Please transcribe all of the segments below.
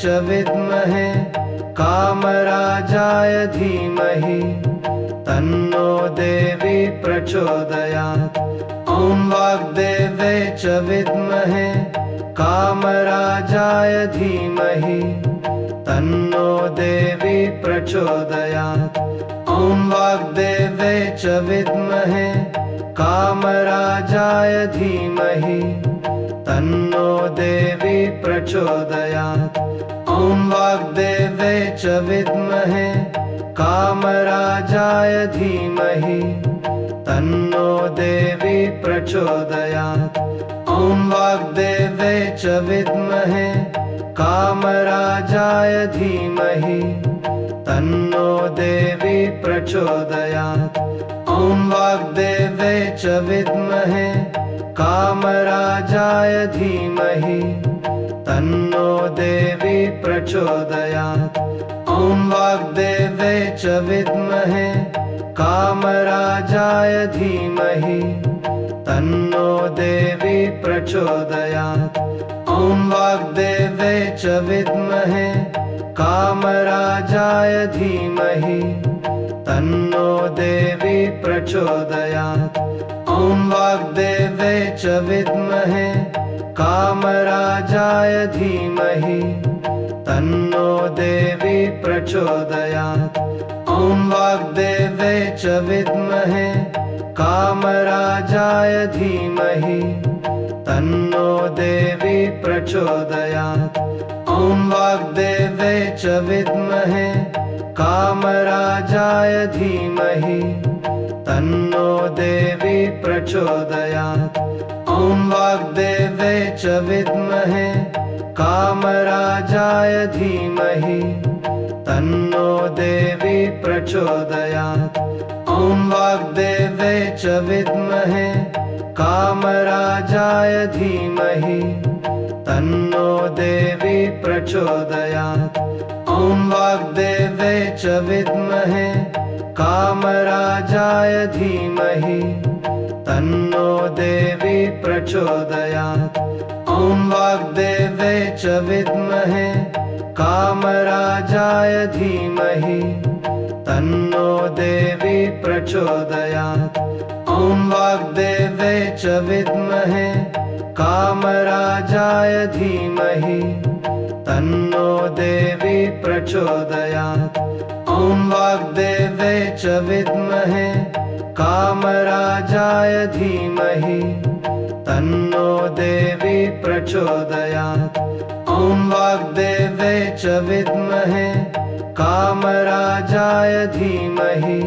च विद्महे कामराजाय धीमहि तन्नो देवी प्रचोदयात्। ॐ वाग्देवे च विद्महे कामराजाय धीमहि तन्नो देवी प्रचोदयात्। ॐ वाग्देवे च विद्महे कामराजाय धीमहि तन्नो देवी प्रचोदयात्। ॐ वाग्देवे च विद्महे कामराजाय धीमहि तन्नो देवी प्रचोदयात्। ॐ वाग्देवे च विद्महे कामराजाय धीमहि तन्नो देवी प्रचोदयात्। ॐ वाग्देवे च विद्महे कामराजाय धीमहि तन्नो देवी प्रचोदयात्। ॐ वाग्देवे च विद्महे कामराजाय धीमहि तन्नो देवी प्रचोदयात्। ॐ वाग्देवे च विद्महे कामराजाय धीमहि तन्नो देवी प्रचोदयात्। ॐ वाग्देवे च विद्महे कामराजाय धीमहि तन्नो देवी प्रचोदयात्। ॐ वाग्देवे च विद्महे कामराजाय धीमहि तन्नो देवी प्रचोदयात्। ॐ वाग्देवे च विद्महे कामराजाय धीमहि तन्नो देवी प्रचोदयात्। ॐ वाग्देवे च विद्महे कामराजाय धीमहि तन्नो देवी प्रचोदयात्। ॐ वाग्देवे च विद्महे कामराजाय धीमहि तन्नो देवी प्रचोदयात्। ॐ वाग्देवे च विद्महे कामराजाय धीमहि तन्नो देवी प्रचोदयात्। ॐ वाग्देवे च विद्महे कामराजाय धीमहि तन्नो देवी प्रचोदयात्। ॐ वाग्देवे च विद्महे कामराजाय धीमहि तन्नो देवी प्रचोदयात्। ॐ वाग्देवे च विद्महे कामराजाय धीमहि तन्नो देवी प्रचोदयात्। ॐ वाग्देवे च विद्महे कामराजाय धीमहि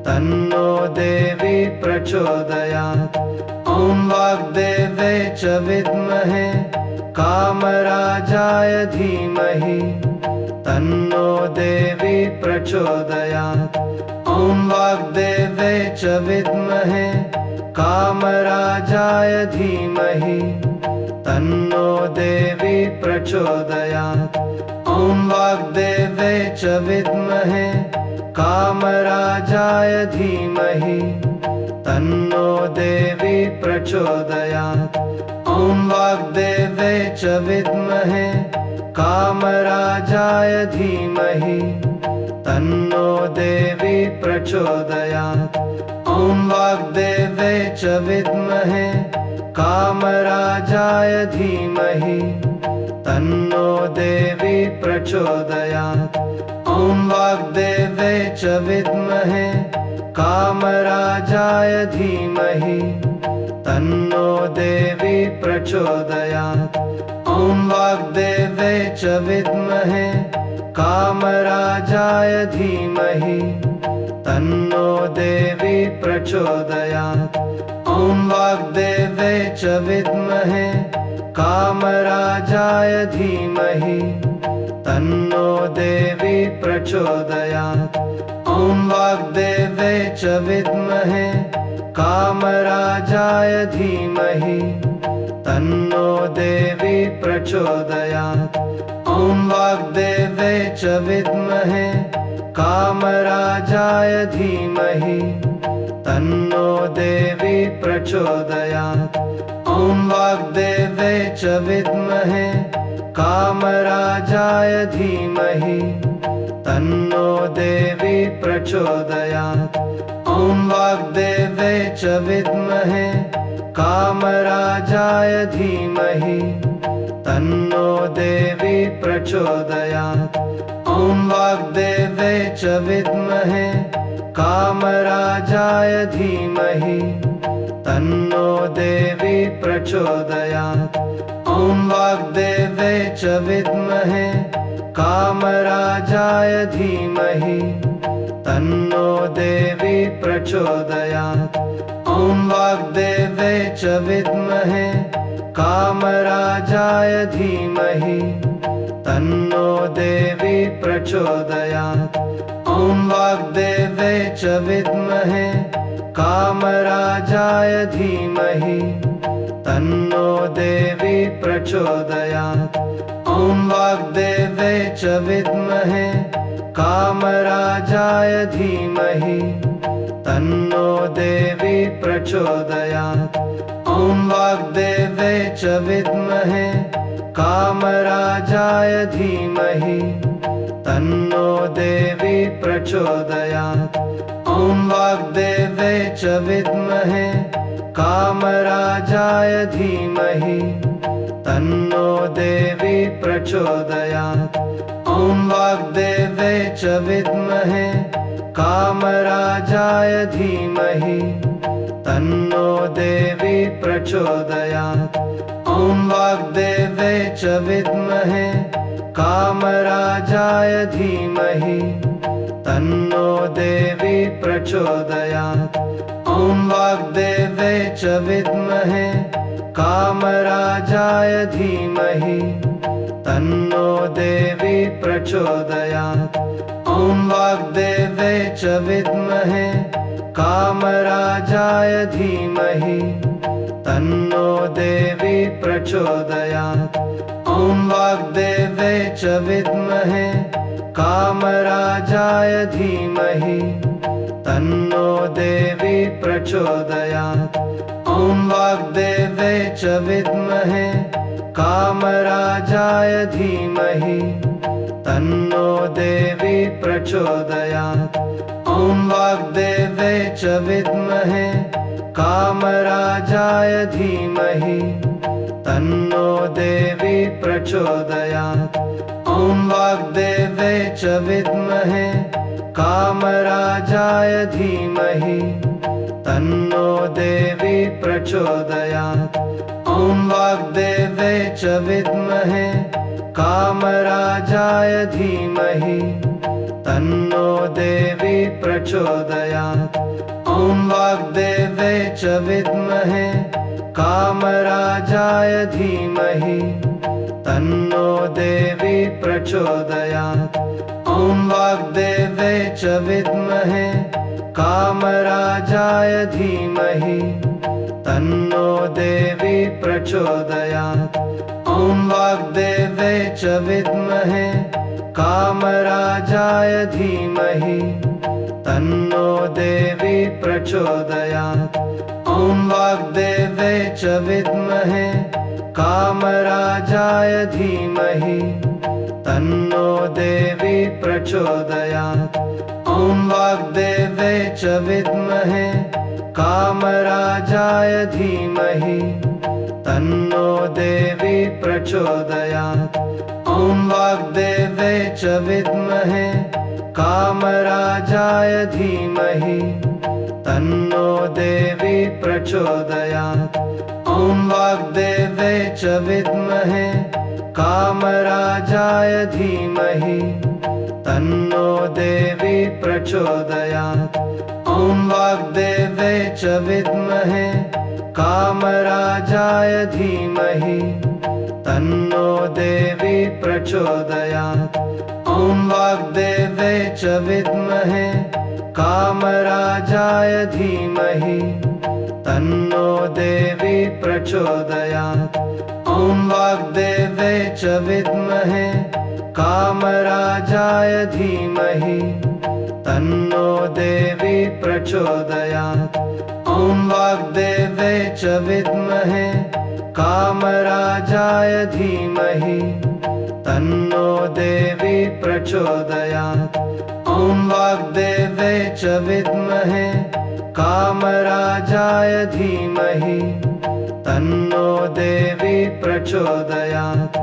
तन्नो देवी प्रचोदयात्। ॐ वाग्देवे च विद्महे कामराजाय धीमहि तन्नो देवी प्रचोदयात्। ॐ वाग्देवे च विद्महे कामराजाय धीमहि तन्नो देवी प्रचोदयात्। ॐ वाग्देवे च विद्महे कामराजाय धीमहि तन्नो देवी प्रचोदयात्। ॐ वाग्देवे च विद्महे कामराजाय धीमहि तन्नो देवी प्रचोदयात्। ॐ वाग्देवे च विद्महे कामराजाय धीमहि तन्नो देवी प्रचोदयात्। ॐ वाग्देवे च विद्महे कामराजाय धीमहि तन्नो देवी प्रचोदयात्। ॐ वाग्देवे च विद्महे कामराजाय धीमहि तन्नो देवी प्रचोदयात्। ॐ वाग्देवे च विद्महे कामराजाय धीमहि तन्नो देवी प्रचोदयात्। ॐ वाग्देवे च विद्महे कामराजाय धीमहि तन्नो देवी प्रचोदयात्। ॐ वाग्देवे च विद्महे कामराजाय धीमहि तन्नो देवी प्रचोदयात्। ॐ वाग्देवे च विद्महे कामराजाय धीमहि तन्नो देवी प्रचोदयात्। ॐ वाग्देवे च विद्महे कामराजाय धीमहि तन्नो देवी प्रचोदयात्। ॐ वाग्देवे च विद्महे कामराजाय धीमहि तन्नो देवी प्रचोदयात्। ॐ वाग्देवे च विद्महे कामराजाय धीमहि तन्नो देवी प्रचोदयात्। ॐ वाग्देवे च विद्महे कामराजाय धीमहि तन्नो देवी प्रचोदयात्। ॐ वाग्देवे च विद्महे कामराजाय धीमहि तन्नो देवी प्रचोदयात्। ॐ वाग्देवे च विद्महे कामराजाय धीमहि तन्नो देवी प्रचोदयात्। ॐ वाग्देवे च विद्महे कामराजाय धीमहि तन्नो देवी प्रचोदयात्। ॐ वाग्देवे च विद्महे कामराजाय धीमहि तन्नो देवी प्रचोदयात्। ॐ वाग्देवे च विद्महे कामराजाय धीमहि तन्नो देवी प्रचोदयात्। ॐ वाग्देवे च विद्महे कामराजाय धीमहि तन्नो देवी प्रचोदयात्। ॐ वाग्देवे च विद्महे कामराजाय धीमहि तन्नो देवी प्रचोदयात्। ॐ वाग्देवे च विद्महे कामराजाय धीमहि तन्नो देवी प्रचोदयात्। ॐ वाग्देवे च विद्महे कामराजाय धीमहि तन्नो देवी प्रचोदयात्। ॐ वाग्देवे च विद्महे कामराजाय धीमहि तन्नो देवी प्रचोदयात्। ॐ वाग्देवे च विद्महे कामराजाय धीमहि तन्नो देवी प्रचोदयात्। ॐ वाग्देवे च विद्महे कामराजाय धीमहि तन्नो देवी प्रचोदयात्। ॐ वाग्देवे च विद्महे कामराजाय धीमहि तन्नो देवी प्रचोदयात्। ॐ वाग्देवे च विद्महे कामराजाय धीमहि तन्नो देवी प्रचोदयात्। ॐ वाग्देवे च विद्महे कामराजाय धीमहि तन्नो देवी प्रचोदयात्। ॐ वाग्देवे च विद्महे कामराजाय धीमहि तन्नो देवी प्रचोदयात्। ॐ वाग्देवे च विद्महे कामराजाय धीमहि तन्नो देवी प्रचोदयात्। ॐ वाग्देवे च विद्महे कामराजाय धीमहि तन्नो देवी प्रचोदयात्। ॐ वाग्देवे च विद्महे कामराजाय धीमहि तन्नो देवी प्रचोदयात्। ॐ वाग्देवे च विद्महे कामराजाय धीमहि तन्नो देवी प्रचोदयात्। ॐ वाग्देवे च विद्महे कामराजाय धीमहि तन्नो देवी प्रचोदयात्। ॐ वाग्देवे च विद्महे कामराजाय धीमहि तन्नो देवी प्रचोदयात्। ॐ वाग्देवे च विद्महे कामराजाय धीमहि तन्नो देवी प्रचोदयात्। ॐ वाग्देवे च विद्महे कामराजाय धीमहि तन्नो देवी प्रचोदयात्। ॐ वाग्देवे च विद्महे कामराजाय धीमहि तन्नो देवी प्रचोदयात्।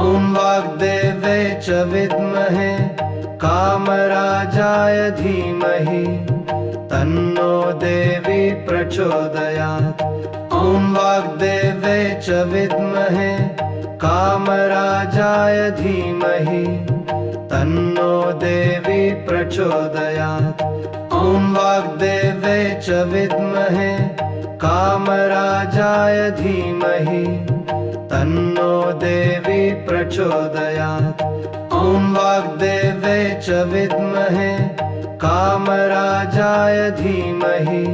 ॐ वाग्देवे च विद्महे कामराजाय धीमहि तन्नो देवी प्रचोदयात्। ॐ वाग्देवे च विद्महे कामराजाय धीमहि तन्नो देवी प्रचोदयात्। ॐ वाग्देवे च विद्महे कामराजाय धीमहि तन्नो देवी प्रचोदयात्। ॐ वाग्देवे च विद्महे कामराजाय धीमहि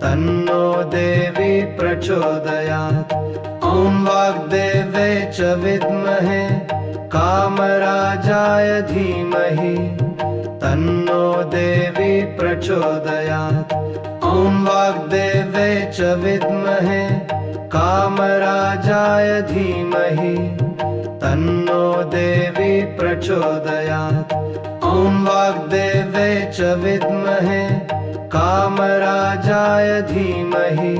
तन्नो देवी प्रचोदयात्। ॐ वाग्देवे च विद्महे कामराजाय धीमहि तन्नो देवी प्रचोदयात्। ॐ वाग्देवे च विद्महे कामराजाय धीमहि तन्नो देवी प्रचोदयात्। ॐ वाग्देवे च विद्महे कामराजाय धीमहि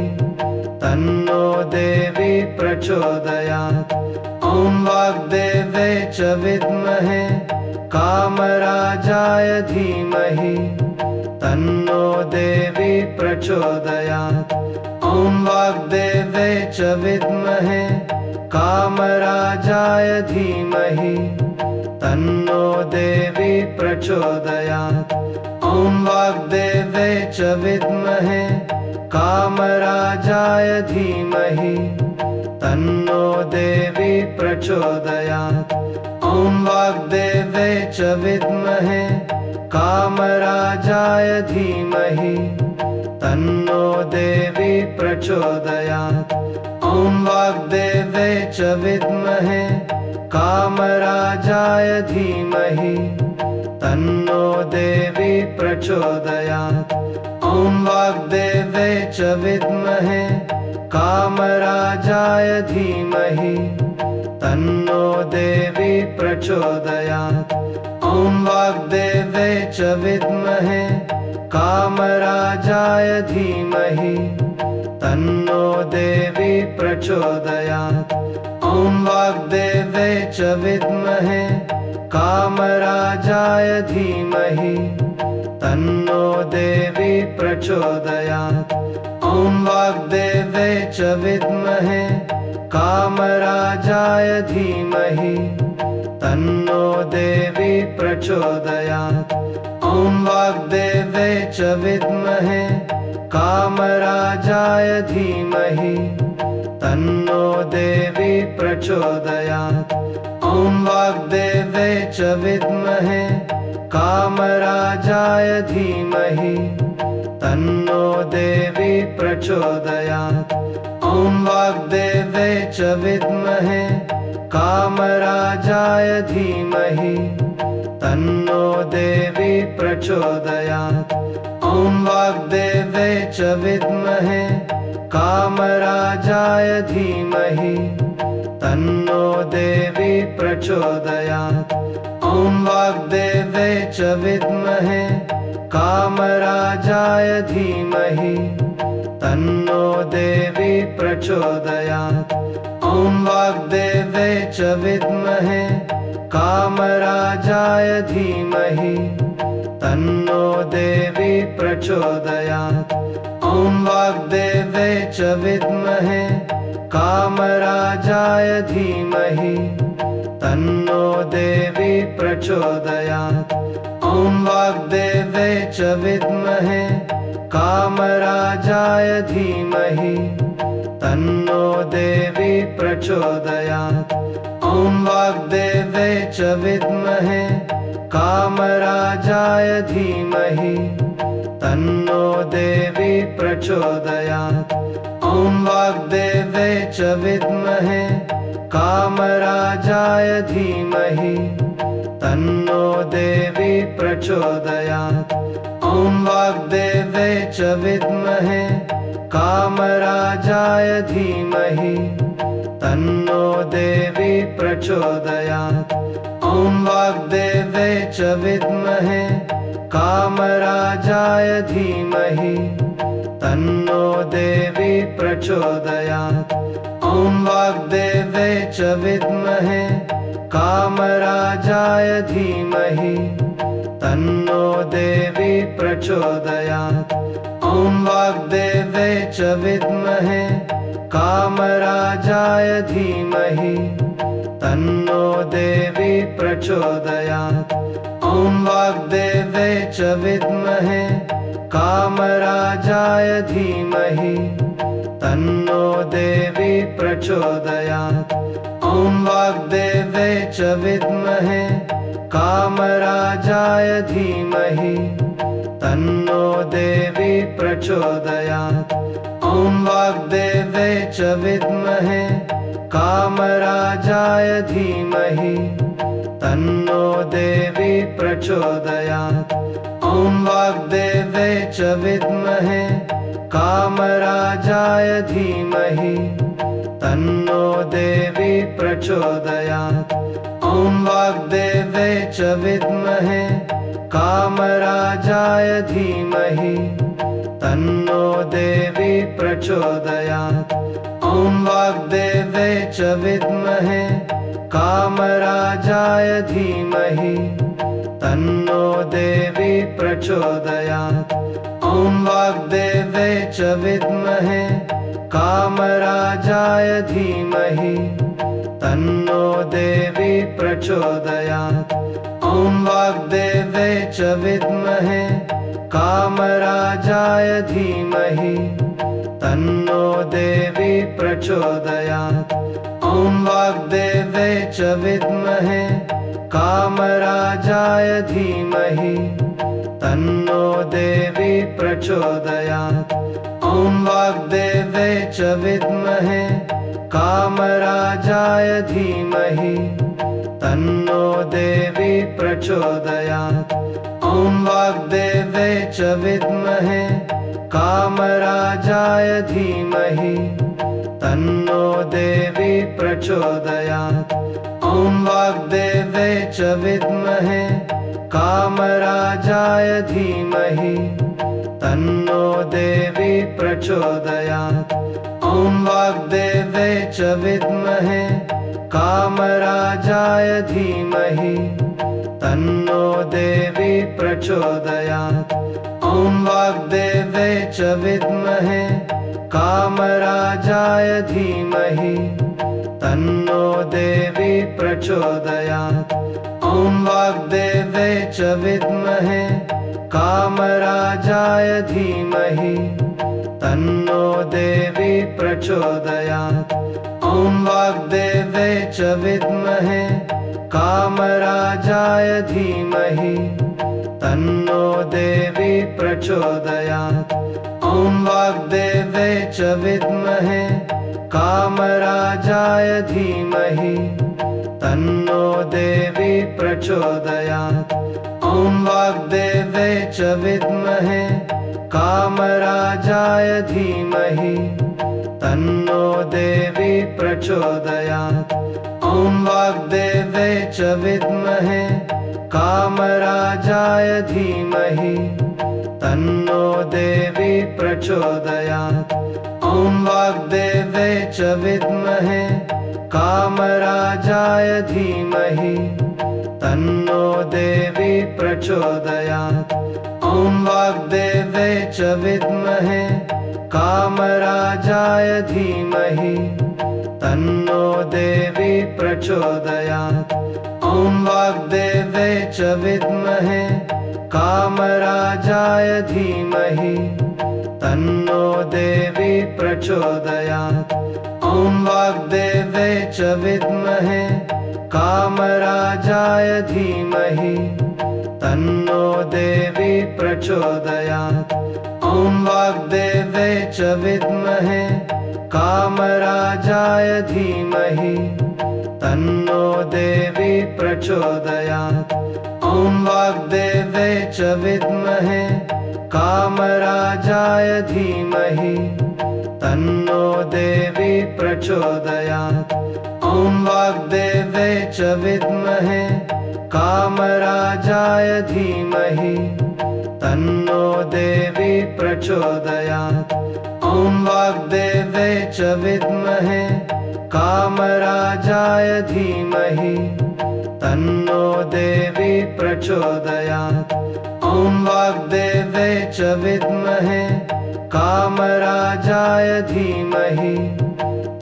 तन्नो देवी प्रचोदयात्। ॐ वाग्देवे च विद्महे कामराजाय धीमहि तन्नो देवी प्रचोदयात्। ॐ वाग्देवे च विद्महे कामराजाय धीमहि तन्नो देवी प्रचोदयात्। ॐ वाग्देवे च विद्महे कामराजाय धीमहि तन्नो देवी प्रचोदयात्। ॐ वाग्देवे च विद्महे कामराजाय धीमहि तन्नो देवी प्रचोदयात्। ॐ वाग्देवे च विद्महे कामराजाय धीमहि तन्नो देवी प्रचोदयात्। ॐ वाग्देवे च विद्महे कामराजाय धीमहि तन्नो देवी प्रचोदयात्। ॐ वाग्देवे च विद्महे कामराजाय धीमहि तन्नो देवी प्रचोदयात्। ॐ वाग्देवे च विद्महे कामराजाय धीमहि तन्नो देवी प्रचोदयात्। ॐ वाग्देवे च विद्महे कामराजाय धीमहि तन्नो देवी प्रचोदयात्। ॐ वाग्देवे च विद्महे कामराजाय धीमहि तन्नो देवी प्रचोदयात्। ॐ वाग्देवे च विद्महे कामराजाय धीमहि तन्नो देवी प्रचोदयात्। ॐ वाग्देवे च विद्महे कामराजाय धीमहि तन्नो देवी प्रचोदयात्। ॐ वाग्देवे च विद्महे कामराजाय धीमहि तन्नो देवी प्रचोदयात्। ॐ वाग्देवे च विद्महे कामराजाय धीमहि तन्नो देवी प्रचोदयात्। ॐ वाग्देवे च विद्महे कामराजाय धीमहि तन्नो देवी प्रचोदयात्। ॐ वाग्देवे च विद्महे कामराजाय धीमहि तन्नो देवी प्रचोदयात्। ॐ वाग्देवे च विद्महे कामराजाय धीमहि तन्नो देवी प्रचोदयात्। ॐ वाग्देवे च विद्महे कामराजाय धीमहि तन्नो देवी प्रचोदयात्। ॐ वाग्देवे च विद्महे कामराजाय धीमहि तन्नो देवी प्रचोदयात्। ॐ वाग्देवे च विद्महे कामराजाय धीमहि तन्नो देवी प्रचोदयात्। ॐ वाग्देवे च विद्महे कामराजाय धीमहि तन्नो देवी प्रचोदयात्। ॐ वाग्देवे च विद्महे कामराजाय धीमहि तन्नो देवी प्रचोदयात्। ॐ वाग्देवे च विद्महे कामराजाय धीमहि तन्नो देवी प्रचोदयात्। ॐ वाग्देवे च विद्महे कामराजाय धीमहि तन्नो देवी प्रचोदयात्। ॐ वाग्देवे च विद्महे कामराजाय धीमहि तन्नो देवी प्रचोदयात्। ॐ वाग्देवे च विद्महे कामराजाय धीमहि तन्नो देवी प्रचोदयात्। ॐ वाग्देवे च विद्महे कामराजाय धीमहि तन्नो देवी प्रचोदयात्। ॐ वाग्देवे च विद्महे कामराजाय धीमहि तन्नो देवी प्रचोदयात्। ॐ वाग्देवे च विद्महे कामराजाय धीमहि तन्नो देवी प्रचोदयात्। ॐ वाग्देवे च विद्महे कामराजाय धीमहि तन्नो देवी प्रचोदयात्। ॐ वाग्देवे च विद्महे कामराजाय धीमहि तन्नो देवी प्रचोदयात्। ॐ वाग्देवे च विद्महे कामराजाय धीमहि तन्नो देवी प्रचोदयात्। ॐ वाग्देवे च विद्महे कामराजाय धीमहि तन्नो देवी प्रचोदयात्। ॐ वाग्देवे च विद्महे कामराजाय धीमहि तन्नो देवी प्रचोदयात्। ॐ वाग्देवे च विद्महे कामराजाय धीमहि तन्नो देवी प्रचोदयात्। ॐ वाग्देवे च विद्महे कामराजाय धीमहि तन्नो देवी प्रचोदयात्। ॐ वाग्देवे च विद्महे कामराजाय धीमहि तन्नो देवी प्रचोदयात्। ॐ वाग्देवे च विद्महे कामराजाय धीमहि तन्नो देवी प्रचोदयात्। ॐ वाग्देवे च विद्महे कामराजाय धीमहि तन्नो देवी प्रचोदयात्। ॐ वाग्देवे च विद्महे कामराजाय धीमहि तन्नो देवी प्रचोदयात्। ॐ वाग्देवे च विद्महे कामराजाय धीमहि तन्नो देवी प्रचोदयात्। ॐ वाग्देवे च विद्महे कामराजाय धीमहि तन्नो देवी प्रचोदयात्। ॐ वाग्देवे च विद्महे कामराजाय धीमहि तन्नो देवी प्रचोदयात्। ॐ वाग्देवे च विद्महे कामराजाय धीमहि तन्नो देवी प्रचोदयात्। ॐ वाग्देवे च विद्महे कामराजाय धीमहि तन्नो देवी प्रचोदयात्। ॐ वाग्देवे च विद्महे कामराजाय धीमहि तन्नो देवी प्रचोदयात्। ॐ वाग्देवे च विद्महे कामराजाय धीमहि तन्नो देवी प्रचोदयात्। ॐ वाग्देवे च विद्महे कामराजाय धीमहि तन्नो देवी प्रचोदयात्। ॐ वाग्देवे च विद्महे कामराजाय धीमहि तन्नो देवी प्रचोदयात्। ॐ वाग्देवे च विद्महे कामराजाय धीमहि तन्नो देवी प्रचोदयात्। ॐ वाग्देवे च विद्महे कामराजाय धीमहि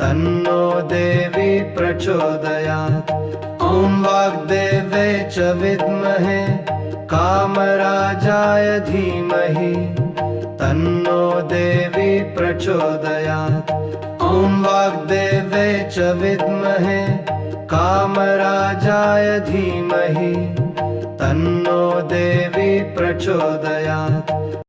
तन्नो देवी प्रचोदयात्। ॐ वाग्देवे च विद्महे कामराजाय धीमहि तन्नो देवी प्रचोदयात्। ॐ वाग्देवे च विद्महे कामराजाय धीमहि तन्नो देवी प्रचोदयात्।